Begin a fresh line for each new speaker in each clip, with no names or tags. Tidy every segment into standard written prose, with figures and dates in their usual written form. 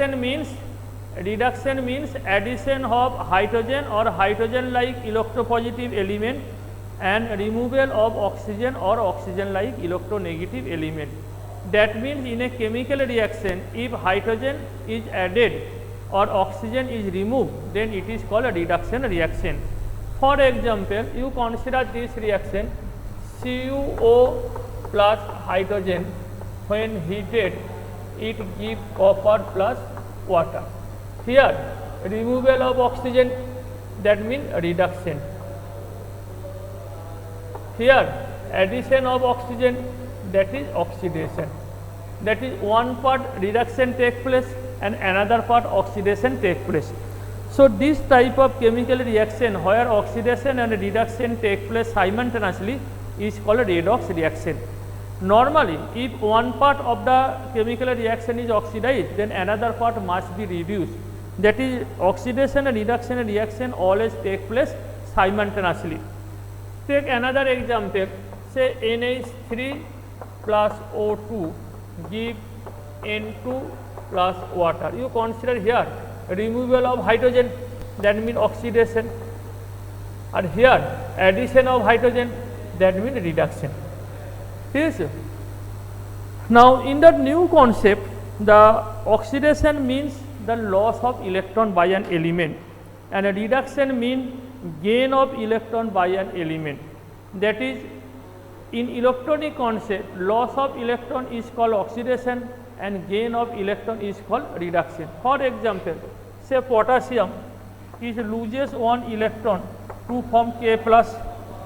reduction means addition of hydrogen or hydrogen like electropositive element and removal of oxygen or oxygen like electronegative element. That means in a chemical reaction, if hydrogen is added or oxygen is removed, then it is called a reduction reaction. For example, you consider this reaction CuO plus hydrogen, when heated it gives copper plus water. Here removal of oxygen, that means reduction. Here addition of oxygen, that is oxidation. That is one part reduction take place and another part oxidation take place. So this type of chemical reaction where oxidation and reduction take place simultaneously is called a redox reaction. Normally, if one part of the chemical reaction is oxidized, then another part must be reduced. That is, oxidation and reduction reaction always take place simultaneously. Take another example, say NH3 plus O2 give N2 plus water. You consider here removal of hydrogen, that means oxidation, and here addition of hydrogen, that means reduction. Yes. Now in that new concept, the oxidation means the loss of electron by an element and a reduction means gain of electron by an element. That is, in electronic concept, loss of electron is called oxidation and gain of electron is called reduction. For example, say potassium is loses one electron to form K plus,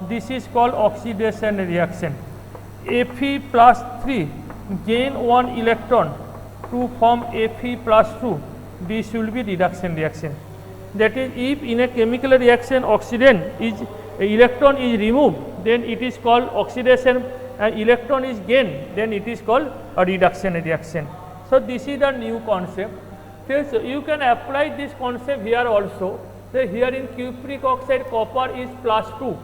this is called oxidation reaction. Fe plus 3 gain one electron to form Fe plus 2, this will be reduction reaction. That is, if in a chemical reaction oxygen is electron is removed, then it is called oxidation, and electron is gained, then it is called a reduction reaction. So this is the new concept. So you can apply this concept here also. So here in cupric oxide copper is plus 2,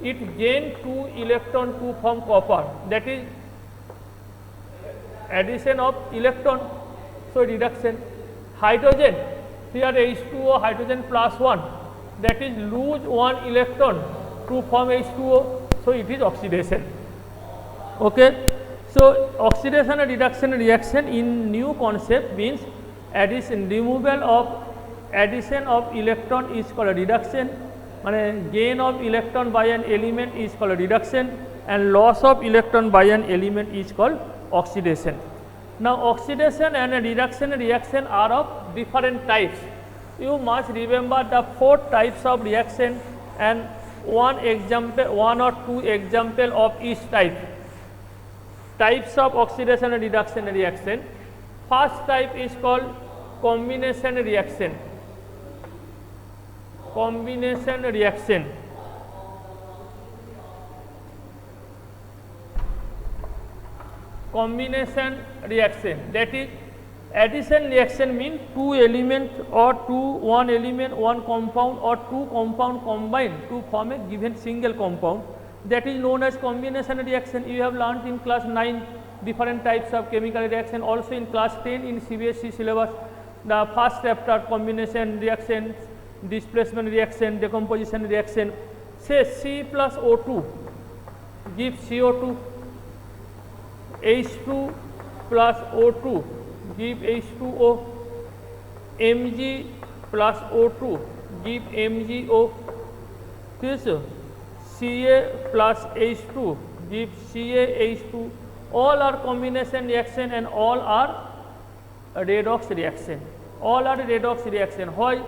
it gained 2 electron to form copper, that is addition of electron, so reduction. Hydrogen, here H2O, hydrogen plus 1, that is lose 1 electron to form H2O, so it is oxidation. Okay. So oxidation and reduction reaction in new concept means addition, removal of addition of electron is called a reduction, and gain of electron by an element is called a reduction, and loss of electron by an element is called oxidation. Now oxidation and reduction reaction are of different types. You must remember the 4 types of reaction and one or two example of each type. Types of oxidation and reduction reaction. First type is called combination reaction. Combination reaction. Combination reaction, that is, addition reaction means 2 elements or one element, one compound or 2 compound combined to form a given single compound, that is known as combination reaction. You have learnt in class 9 different types of chemical reaction, also in class 10 in CBSE syllabus. The first chapter combination reaction, displacement reaction, decomposition reaction. Say C plus O2 gives CO2, H2 plus O2 give H2O, Mg plus O2 give MgO, Ca plus H2 give CaH2. All are combination reaction and all are redox reaction. All are redox reaction. Why?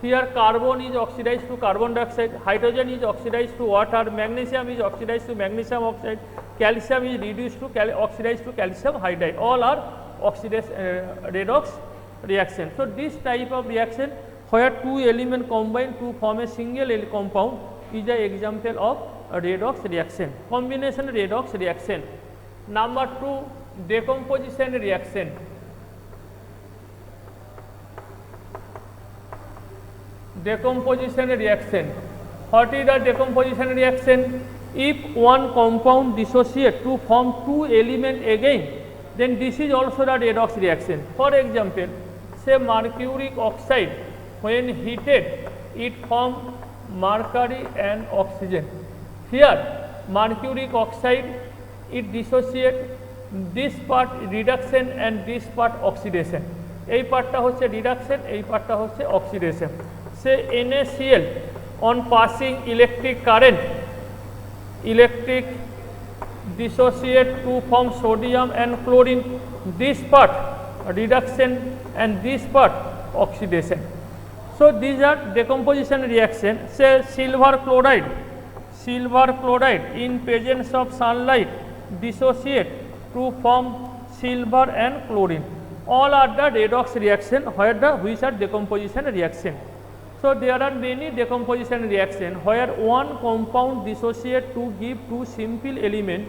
Here carbon is oxidized to carbon dioxide, hydrogen is oxidized to water, magnesium is oxidized to magnesium oxide, calcium is reduced to oxidized to calcium hydride. All are redox reaction. So this type of reaction where 2 elements combine to form a single compound is an example of a redox reaction. Combination redox reaction. Number 2, decomposition reaction. Decomposition reaction. What is the decomposition reaction? If one compound dissociate to form 2 elements again, then this is also the redox reaction. For example, say mercuric oxide, when heated, it form mercury and oxygen. Here, mercuric oxide, it dissociate this part reduction and this part oxidation. এই পার্টটা হচ্ছে reduction, এই পার্টটা হচ্ছে oxidation. Say NaCl on passing electric current, electric dissociate to form sodium and chlorine, this part reduction and this part oxidation. So these are decomposition reaction. Say silver chloride in presence of sunlight dissociate to form silver and chlorine. All are the redox reaction which are decomposition reaction. So there are many decomposition reaction where one compound dissociate to give two simple element,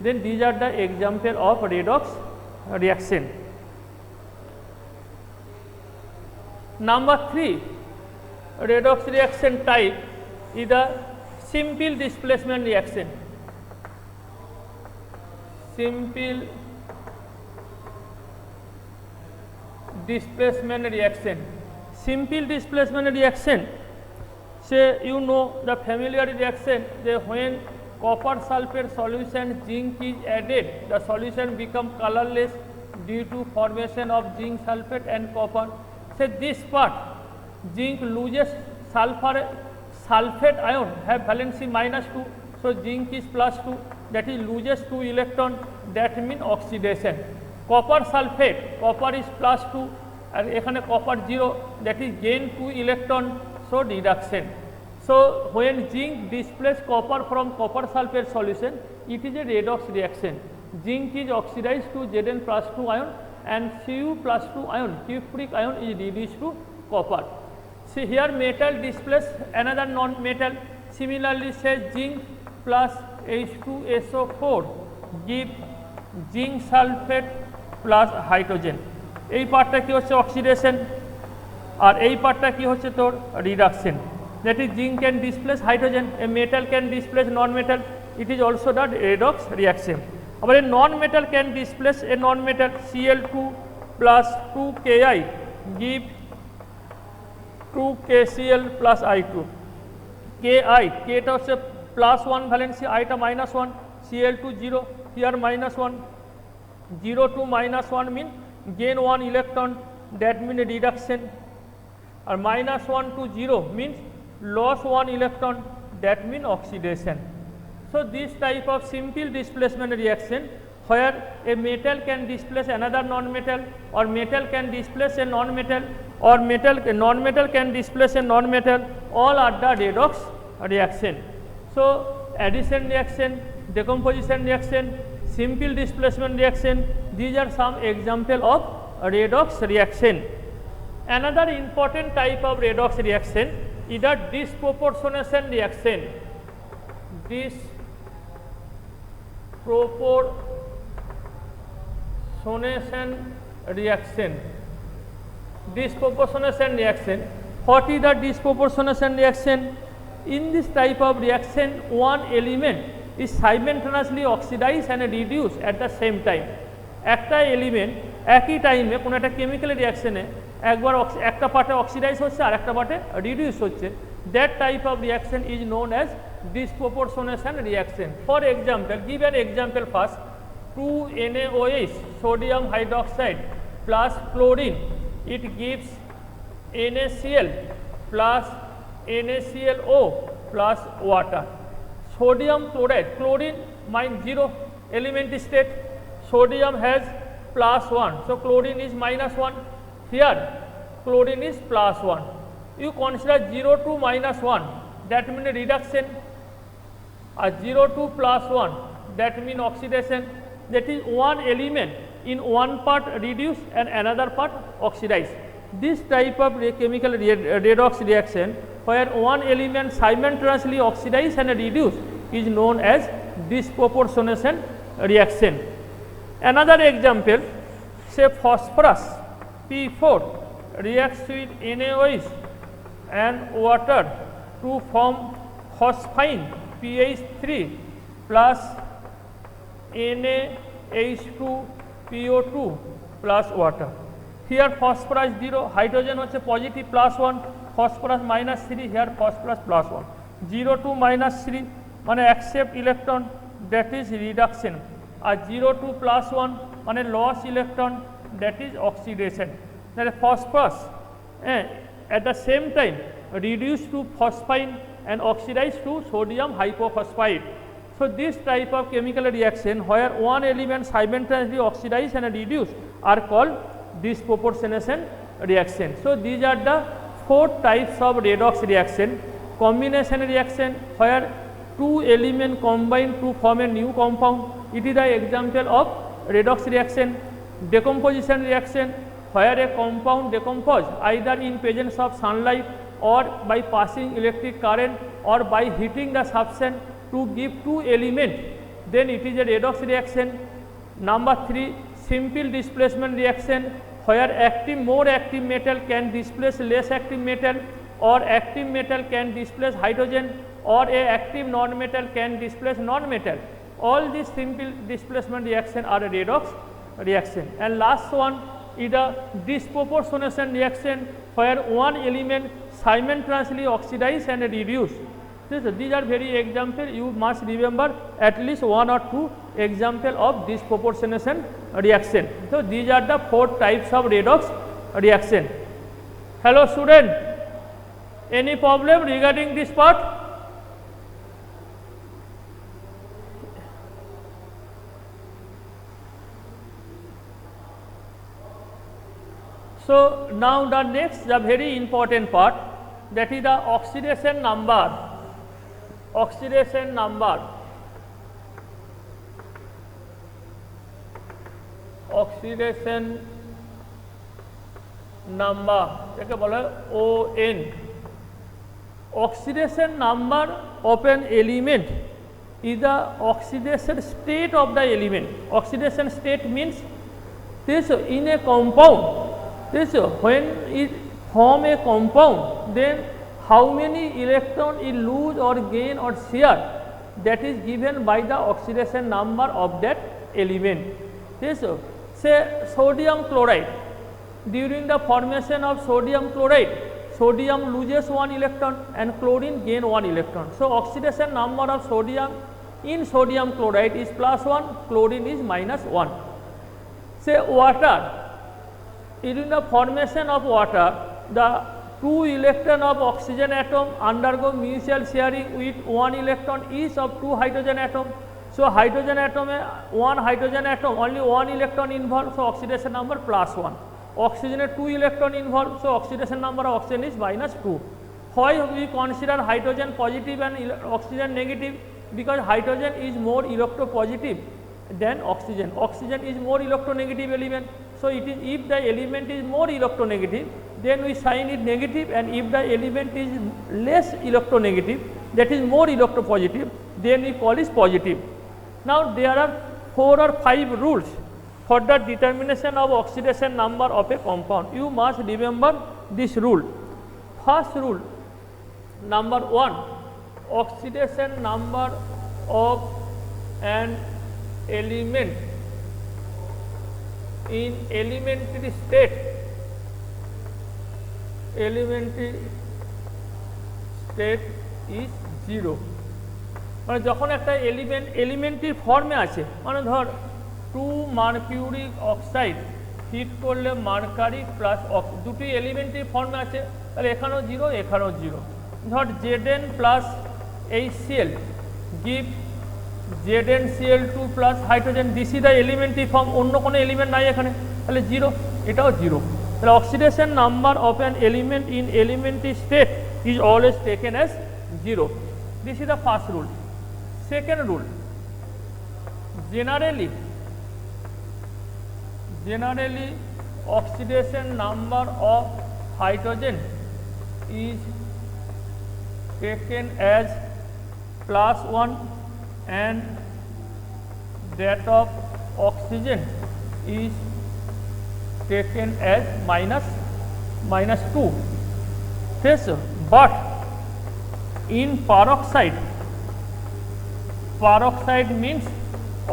then these are the example of redox reaction. Number 3 redox reaction type is the simple displacement reaction. Simple displacement reaction. Simple displacement reaction, say you know the familiar reaction, that when copper sulfate solution zinc is added, the solution become colorless due to formation of zinc sulfate and copper. Say this part zinc loses sulfate ion have valency -2, so zinc is +2, that is loses 2 electron, that mean oxidation. Copper sulfate, copper is +2 and এখানে copper 0, that is gain 2 electron, so reduction. So when zinc displaces copper from copper sulfate solution, it is a redox reaction. Zinc is oxidized to Zn+2 ion and Cu+2 ion, cupric ion is reduced to copper. See here metal displaces another non-metal. Similarly, say zinc plus H2SO4 give zinc sulfate plus hydrogen. এই পার্টটা কি হচ্ছে oxidation আর এই পার্টটা কি হচ্ছে তোর reduction. That is zinc can displace hydrogen, a metal can displace non metal, it is also the redox reaction. আবার a non metal can displace a non metal, Cl2 plus 2Ki give 2KCl plus I2. Ki, Kটা হচ্ছে +1 valency, Iটা -1, Cl2 0, here -1, 0 to -1 mean gain 1 electron, that means reduction, or -1 to 0 means loss 1 electron, that means oxidation. So this type of simple displacement reaction where a metal can displace another non-metal, or metal can displace a non-metal, or non-metal can displace a non-metal, all are the redox reaction. So addition reaction, decomposition reaction, simple displacement reaction, these are some example of redox reaction. Another important type of redox reaction is the disproportionation reaction. Disproportionation reaction. Disproportionation reaction. What is the disproportionation reaction? In this type of reaction, one element is simultaneously oxidized and reduced at the same time. একটা element একই টাইমে কোনো একটা chemical রিয়াকশনে একবার একটা পার্টে oxidise হচ্ছে আর একটা পার্টে রিডিউস হচ্ছে, that type of reaction is known as disproportionation reaction. For example, give an example first. 2NaOH, sodium hydroxide plus chlorine, it gives NaCl plus NaClO plus water. Sodium chloride, chlorine -0 element state, sodium has +1, so chlorine is -1, here chlorine is +1. You consider 0 to -1, that means reduction, 0 to +1, that means oxidation. That is one element in one part reduced and another part oxidized. This type of chemical redox reaction where one element simultaneously oxidized and reduced is known as disproportionation reaction. Another example, say phosphorus P4 reacts with NaOH and water to form phosphine PH3 plus NaH2PO2 plus water. here phosphorus 0, hydrogen hoche positive +1, phosphorus -3, here phosphorus +1, 0 to -3 মানে accept electron, that is reduction, R 0 to +1 মানে loss electron, that is oxidation. That is phosphorus at the same time reduced to phosphine and oxidized to sodium hypophosphite. So this type of chemical reaction where one element simultaneously oxidized and reduced are called disproportionation reaction. So these are the 4 types of redox reaction. Combination reaction where 2 elements combine to form a new compound, it is the example of redox reaction. Decomposition reaction where a compound decomposes either in presence of sunlight or by passing electric current or by heating the substance to give 2 elements, then it is a redox reaction. Number 3, simple displacement reaction where more active metal can displace less active metal, or active metal can displace hydrogen, or a active non-metal can displace non-metal. All these simple displacement reaction are a redox reaction. And last one is a disproportionation reaction where one element simultaneously oxidized and reduced. These are very example. You must remember at least 1 or 2 example of disproportionation reaction. So these are the 4 types of redox reaction. Hello student, any problem regarding this part? So now the next, the very important part, that is the oxidation number. Oxidation number. Oxidation number এটাকে বলা হয় ON. Oxidation number of an element is the oxidation state of the element. Oxidation state means this in a compound. This when it form a compound, then how many electron it lose or gain or share, that is given by the oxidation number of that element. This say sodium chloride, during the formation of sodium chloride, sodium loses 1 electron and chlorine gain 1 electron. So oxidation number of sodium in sodium chloride is +1, chlorine is -1. Say water, during the formation of water, the 2 electron of oxygen atom undergo mutual sharing with 1 electron each of 2 hydrogen atom. So hydrogen atom, 1 hydrogen atom, only 1 electron involved, so oxidation number +1. Oxygen 2 electron involved, so oxidation number of oxygen is -2. Why we consider hydrogen positive and oxygen negative? Because hydrogen is more electropositive than oxygen. Oxygen is more electronegative element. So it is, if the element is more electronegative, then we sign it negative, and if the element is less electronegative, that is more electropositive, then we call it positive. Now there are 4 or 5 rules for the determination of oxidation number of a compound. You must remember this rule. First rule, number 1, oxidation number of an element in elementary state is 0. মানে যখন একটা elementary ফর্মে আছে, মানে ধর 2 mercuric oxide hit করলে mercury plus দুটি elementary ফর্মে আছে, তাহলে এখানেও 0, এখানেও 0. ধর Zn plus HCl give ZnCl2 plus hydrogen, this is the elementary form, অন্য কোনো এলিমেন্ট নাই এখানে, তাহলে 0, এটাও 0. তাহলে oxidation number of an element in elementary state is always taken as 0. This is the first rule. Second rule, generally oxidation number of hydrogen is taken as +1 and that of oxygen is taken as -2. Yes, but in peroxide means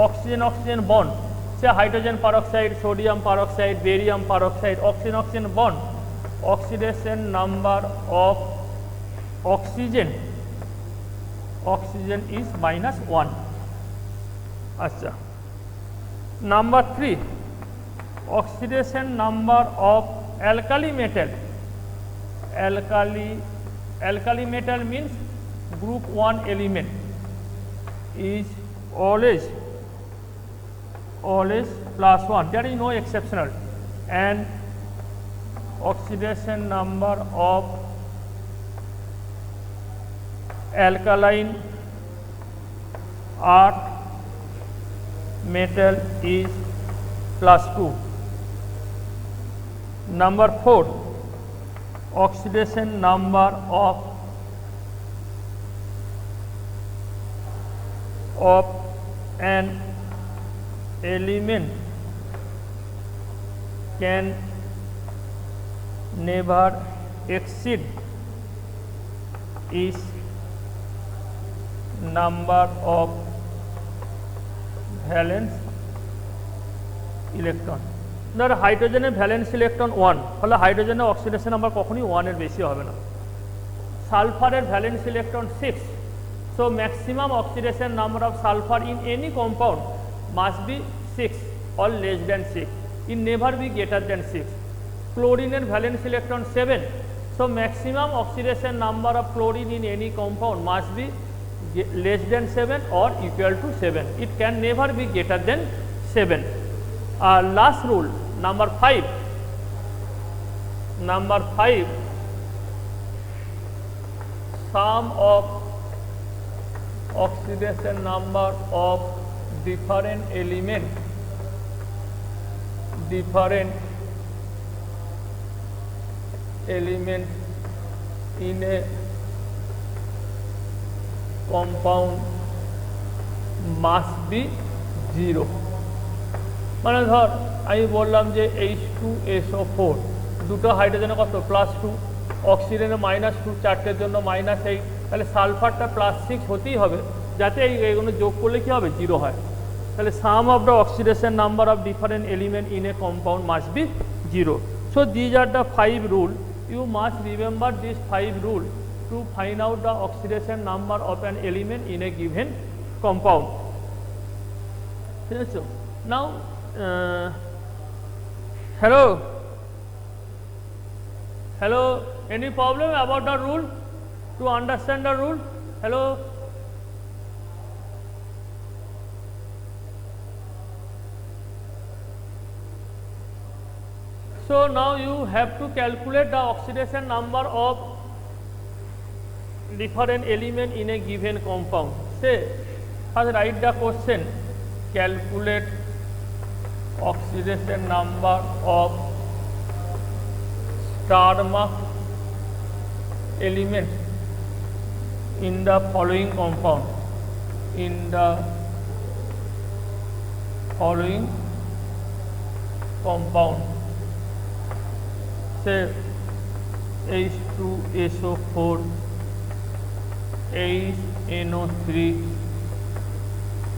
oxygen bond, say hydrogen peroxide, sodium peroxide, barium peroxide, oxygen bond, oxidation number of oxygen is -1. अच्छा, number 3, oxidation number of alkali metal. Alkali metal means group 1 element is always +1, there is no exceptional, and oxidation number of alkaline earth metal is +2. Number 4, oxidation number of an element can never exceed is number of valence electron. ধর হাইড্রোজেনের valence electron 1, ফলে হাইড্রোজেনের oxidation number কখনোই 1 এর বেশি হবে না। সালফারের valence electron 6, so maximum oxidation number of sulfur in any compound must be 6 or less than 6, it never be greater than 6. Chlorine valence electron 7, so maximum oxidation number of chlorine in any compound must be less than 7 or equal to 7, it can never be greater than 7. Last rule, number 5, sum of oxidation number of different element in a compound must be 0. মানে ধর আমি বললাম যে H2SO4 দুটো হাইড্রোজেনে কত +2, অক্সিজেনে -2, চারটের জন্য -8, তাহলে সালফারটা +6 হতেই হবে যাতে এইগুলো যোগ করলে কি হবে 0 হয়। তাহলে sum of the oxidation number of different element in a compound must be 0. So these are the 5 rule, you must remember this 5 rule to find out the oxidation number of an element in a given compound. ঠিক আছে, নাও hello, any problem about the rule, to understand the rule? Hello, so now you have to calculate the oxidation number of different element in a given compound. Say, first write the question, calculate oxidation number of star mark element in the following compound, say H2SO4, HNO3,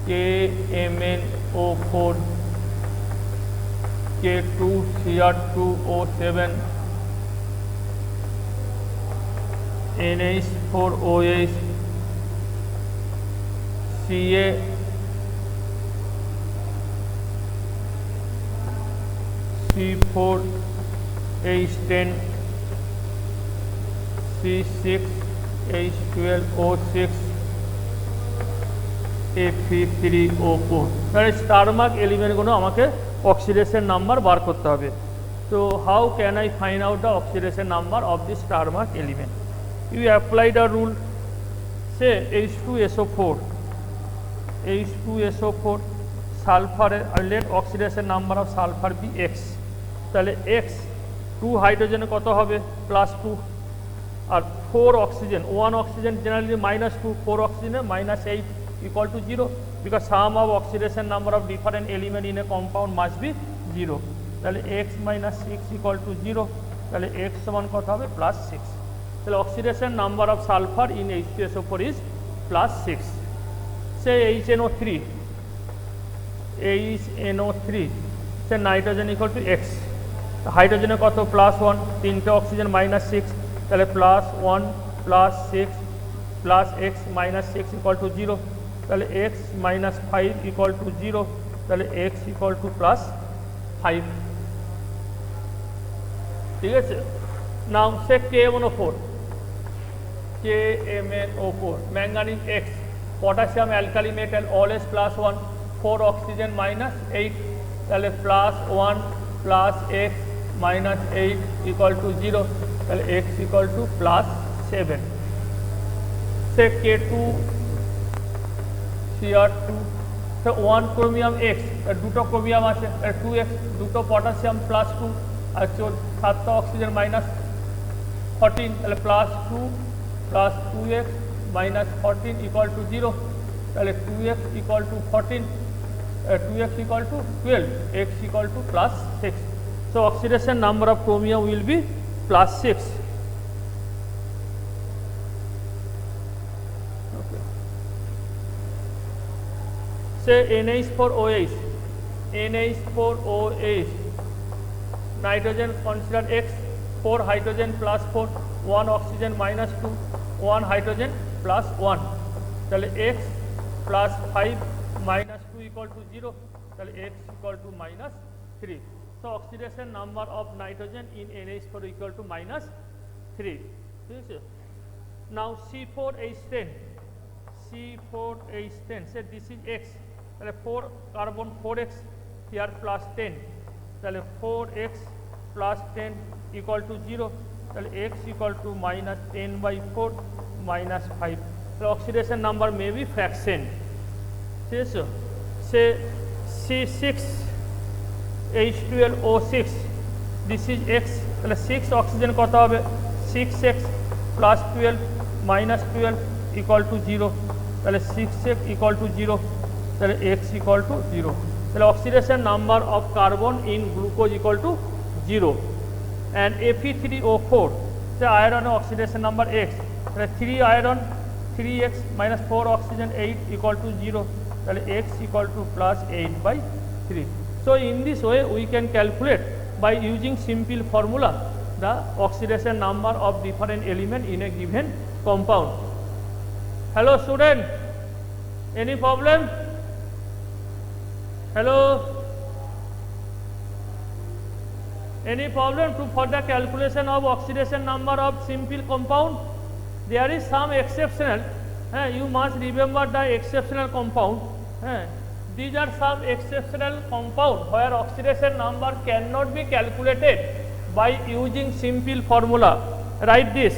KMnO4, K2Cr2O7, NH4OH, Ca, C4H10, C6H12O6, Fe3O4, তাহলে star mark এলিমেন্টগুলো আমাকে oxidation number বার করতে হবে। তো how can I find out the oxidation number of the star mark element? You apply the rule, say H2SO4 সালফারের let oxidation number of sulphur be X, তাহলে X 2 হাইড্রোজেনে কত হবে +2, আর 4 oxygen, 1 oxygen generally -2, 4 অক্সিজেনে -8 equal to 0, because sum of oxidation number of different element in a compound must be 0. তাহলে X - 6 equal to 0, তাহলে X সমান কত হবে +6, তাহলে oxidation number of sulphur in H2SO4 is +6. Say HNO3 HNO3 say nitrogen equal to X, হাইড্রোজেনে কত +1, তিনটে oxygen -6, তাহলে +1 +6 +x -6 ইকুয়াল টু 0, তাহলে x -5 ইকুয়াল টু 0, তাহলে x ইকুয়াল টু +5। ঠিক আছে। নাও সে KMnO4, KMnO4 manganese X, potassium alkali metal always +1, 4 oxygen -8, তাহলে +1 +x -8 equal to 0, তাহলে x equal to +7। Say K2Cr2, 1 chromium X, দুটো ক্রোমিয়াম আছে 2x, দুটো পটাশিয়াম +2 আর 7টা oxygen -14, তাহলে +2 + 2x -14 ইকুয়াল টু 0, তাহলে 2x equal to 14, 2x equal to 12, x equal to +6. So oxidation number of chromium will be +6. Okay. Say NH4OH, NH4OH, nitrogen considered X, 4 hydrogen +4, 1 oxygen -2, 1 hydrogen +1, তাহলে x +5 -2 equal to 0, তাহলে x equal to -3. So oxidation number of nitrogen in NH4 equal to -3. ঠিক আছে। Now C4H10, C4H10, say this is x, তাহলে 4 carbon 4x, here +10, তাহলে 4x +10 equal to 0, তাহলে x equal to -10/4 -5. So oxidation number may be fraction. ঠিক আছে। Say C6H12O6, this is x, তাহলে 6 oxygen কত হবে 6x +12 -12 equal to 0, তাহলে 6x equal to 0, তাহলে x equal to 0, তাহলে oxidation number of carbon in glucose equal to 0. And Fe3O4, the iron oxidation number x, 3 iron 3x -4 oxygen 8 equal to 0, then x equal to +8/3. So in this way we can calculate by using simple formula the oxidation number of different element in a given compound. Hello student, any problem? Hello, any problem for the calculation of oxidation number of simple compound? There is some exceptional, you must remember the exceptional compound. These are some exceptional compound where oxidation number cannot be calculated by using simple formula. Write this.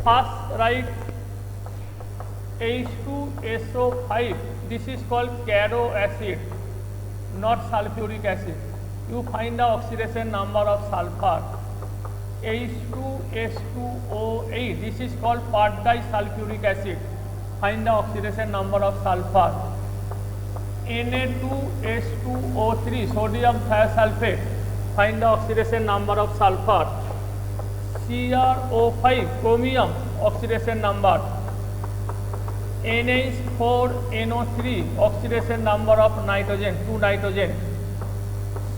First write H2SO5, this is called caro acid, not sulfuric acid. You find the oxidation number of sulfur. H2S2O8, this is called part disulfuric acid. Find the oxidation number of sulfur. Na2S2O3, sodium thiosulfate. Find the oxidation number of sulfur. CrO5, chromium, oxidation number. NH4NO3, oxidation number of nitrogen, 2 nitrogen.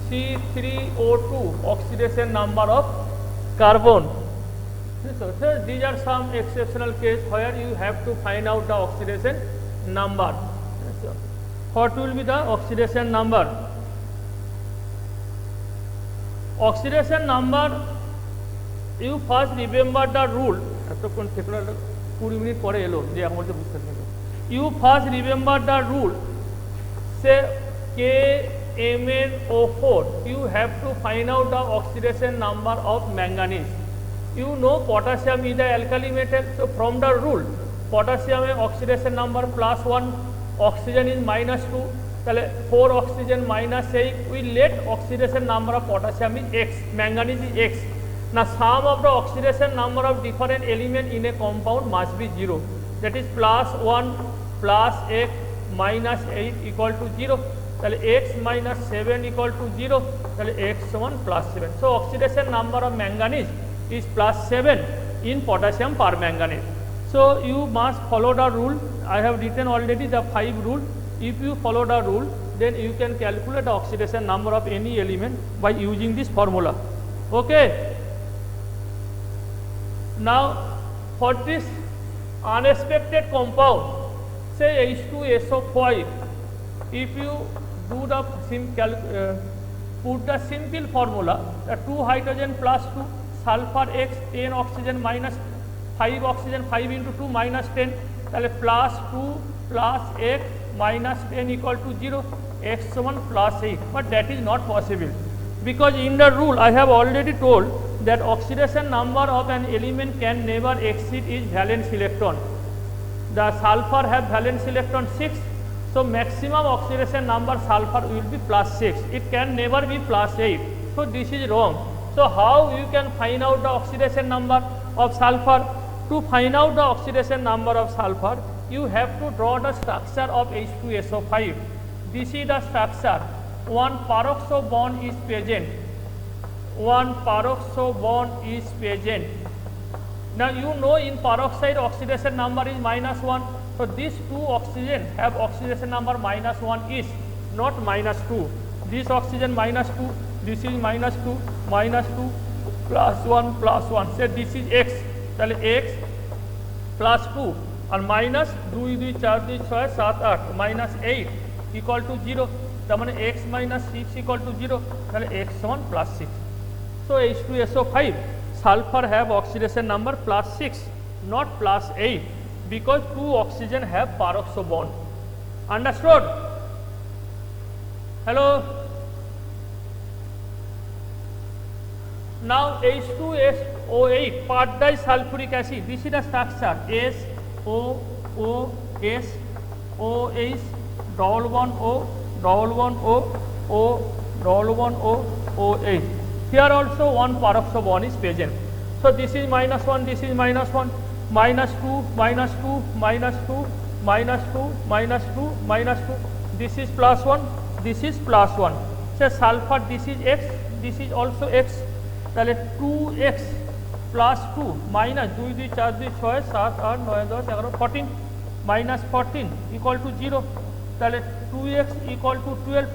C3O2, oxidation number of carbon. So these are some exceptional case where you have to find out the oxidation number. What will be the oxidation number? Oxidation number, you first remember the rule. You first remember the rule. Say KMnO4, you have to find out the oxidation number of manganese. You know potassium is the alkali metal, so from the rule potassium oxidation number +1, oxygen is -2, 4 oxygen -8, we let oxidation number of potassium is x, manganese is x. Now sum of the oxidation number of different element in a compound must be 0, that is +1 +x -8 equal to 0, x -7 equal to 0, x1 +7. So oxidation number of manganese is +7 in potassium per manganese. So you must follow the rule. I have written already the 5 rule. if you follow the rule, then you can calculate the oxidation number of any element by using this formula. Okay. Now, for this unexpected compound, say H2SO5, if you do the put the simple formula, the 2 hydrogen plus 2, sulfur X, 10 oxygen minus 5 oxygen, 5 into 2 minus 10, plus 2 plus X minus 10 equal to 0, X1 plus 8, but that is not possible, because in the rule I have already told that oxidation number of an element can never exceed its valence electron. The sulfur have valence electron 6, so maximum oxidation number sulfur will be plus 6, it can never be plus 8, so this is wrong. So how you can find out the oxidation number of sulfur? To find out the oxidation number of sulfur, you have to draw the structure of H2SO5. This is the structure. One peroxo bond is present. One peroxo bond is present. Now you know in peroxide oxidation number is -1. So these two oxygen have oxidation number -1 is, not -2. This oxygen -2, this is -2, -2, +1, +1. Say this is X. তাহলে X plus 2 R minus 2 2 4 2 6 7 8 minus 8 equal to 0, তার মানে X minus 6 equal to 0, তাহলে X1 plus 6. So H2SO5 sulfur have oxidation number plus 6, not plus 8, because two oxygen have peroxo bond. Understood? Hello? Now H2SO8 part disulfuric acid, this is the structure SOOS OH double bond O double bond O O double bond O OH. Here also one peroxo bond is present. So this is -1, this is -1, -2, -2, -2, -2, -2, -2. This is +1, this is +1. So sulfur, this is X, this is also X. তাহলে 2x plus 2 minus 2 2 4 2 6 7 8 9 10 11 14 minus 14 equal to 0, তাহলে 2x equal to 12,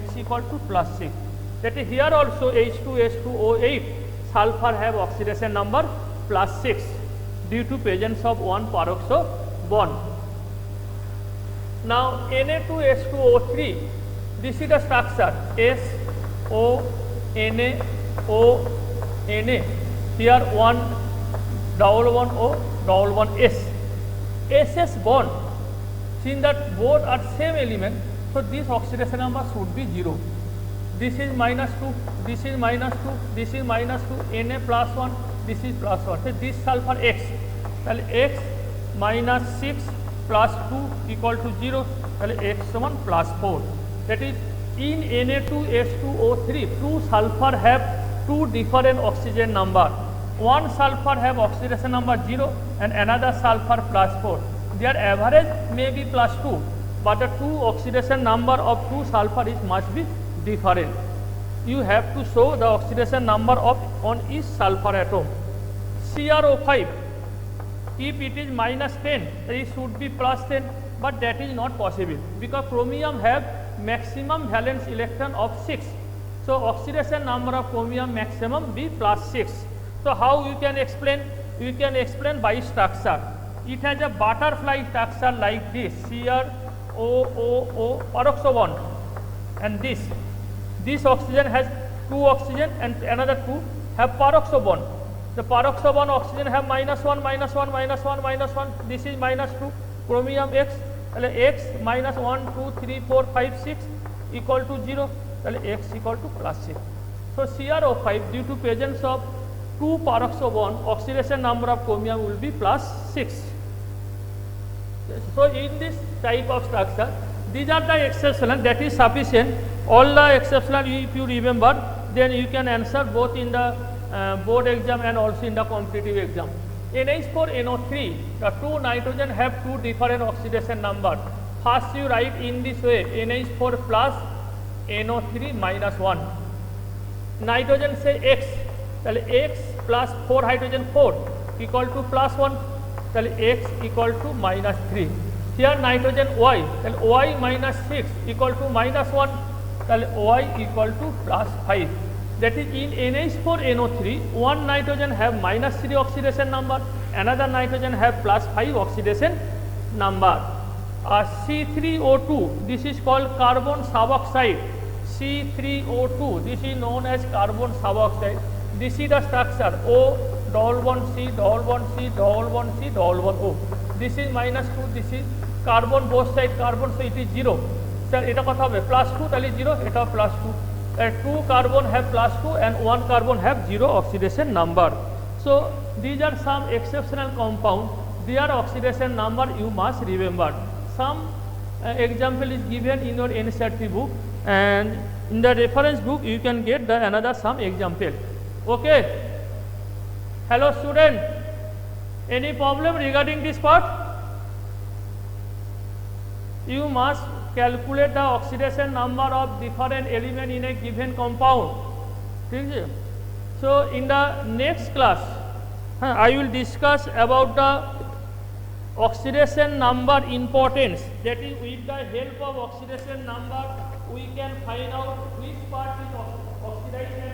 x equal to plus 6. That is here also H2SO8 sulfur have oxidation number plus 6 due to presence of one peroxo bond. Now Na2H2O3, this is the structure SONA ONA, here one double bond O double bond S. SS bond, since that both are same element, so this oxidation number should be 0. This is -2, this is -2, this is -2, Na +1, this is +1. So this sulfur X, তাহলে X minus 6 plus 2 equal to 0, তাহলে X1 plus 4. That is in Na2H2O3, two sulfur have two different oxygen number. One sulfur have oxidation number 0 and another sulfur plus 4. Their average may be +2, but the two oxidation number of two sulfur is must be different. You have to show the oxidation number of on each sulfur atom. CrO5, if it is -10, it should be +10, but that is not possible because chromium have maximum valence electron of 6. So oxidation number of chromium maximum be +6. So how you can explain? You can explain by structure. It has a butterfly structure like this, CrO peroxo bond, and this oxygen has 2 oxygen and another 2 have peroxo bond. The peroxo bond oxygen have -1, -1, -1, -1. This is -2, chromium X, X minus 1, 2, 3, 4, 5, 6 equal to 0, X equal to +6. So CrO5 due to presence of 2 peroxo bond, oxidation number of chromium will be +6. So in this type of structure, these are the exceptional, that is sufficient. All the exceptional if you remember, then you can answer both in the board exam and also in the competitive exam. NH4NO3, the two nitrogen have two different oxidation number. First you write in this way, NH4 plus NO3 minus 1. Nitrogen say X, X plus 4 hydrogen 4 equal to +1, X equal to -3. here nitrogen y, then y minus 6 equal to minus 1, then y equal to plus 5. That is in NH4NO3, one nitrogen have minus 3 oxidation number, another nitrogen have plus 5 oxidation number. C3O2, this is called carbon suboxide. C3O2, this is known as carbon suboxide. This is the structure O double bond C double bond C double bond C double bond O. This is minus 2, this is carbon both side carbon, so it is 0. Sir, এটা কথা হবে plus 2 তাহলে 0, এটা plus 2. 2 carbon have plus 2 and 1 carbon have 0 oxidation number. So these are some exceptional compound. Their oxidation number you must remember. Some example is given in your NCERT book, and in the reference book you can get the another some example. Okay. Hello student, any problem regarding this part? You must calculate the oxidation number of different element in a given compound. So in the next class I will discuss about the oxidation number importance. That is, with the help of oxidation number we can find out which part is oxidized